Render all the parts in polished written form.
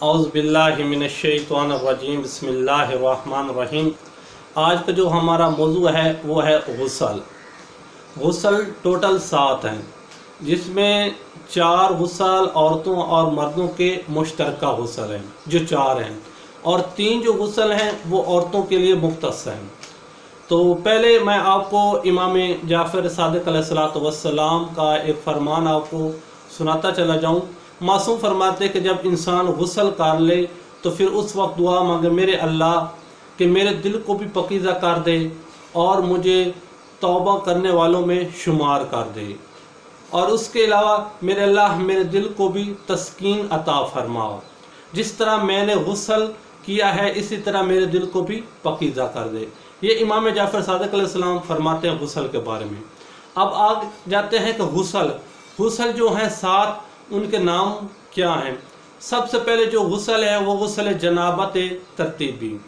औज़ुबिल्लाहिमिनश्शैतानिर्रजीम बिस्मिल्लाहिर्रहमानिर्रहीम। आज का जो हमारा मौजू है वो है गुस्ल। गुस्ल टोटल 7 हैं, जिसमें 4 गुस्ल औरतों और मर्दों के मुश्तरका गुस्ल हैं जो 4 हैं, और 3 जो गुस्ल हैं वो औरतों के लिए मुख्तस हैं। तो पहले मैं आपको इमाम जाफ़र सादिक़ अलैहिस्सलातु वस्सलाम का एक फरमान आपको सुनाता चला जाऊँ। मासूम फरमाते कि जब इंसान गुस्ल कर ले तो फिर उस वक्त दुआ मांगे, मेरे अल्लाह कि मेरे दिल को भी पकीज़ा कर दे और मुझे तौबा करने वालों में शुमार कर दे, और उसके अलावा मेरे अल्लाह मेरे दिल को भी तस्कीन अता फरमाओ। जिस तरह मैंने गुस्ल किया है इसी तरह मेरे दिल को भी पकीज़ा कर दे। ये इमाम जाफ़र सादिक़ अलैहिस्सलाम फरमाते हैं गुस्ल के बारे में। अब आगे जाते हैं कि गुस्ल जो हैं 7, उनके नाम क्या हैं। सबसे पहले जो गुस्ल है वो गुस्ल जनाबत तरतीबी।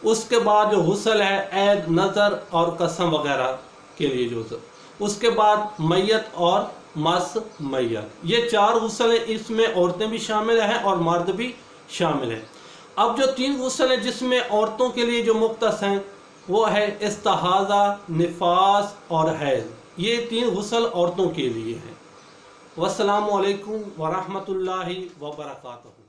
उसके बाद जो गुस्ल है ऐद, नज़र और कसम वगैरह के लिए जो, उसके बाद मैयत और मस मैयत। ये 4 गुस्ल हैं, इसमें औरतें भी शामिल हैं और मर्द भी शामिल हैं। अब जो 3 गुस्ल हैं जिसमें औरतों के लिए जो मुख्तस हैं वो है इस्तिहाज़ा, निफास और हैज़। ये 3 गुस्ल औरतों के लिए हैं। वस्सलामु अलैकुम वरहमतुल्लाहि वबरकातुहू।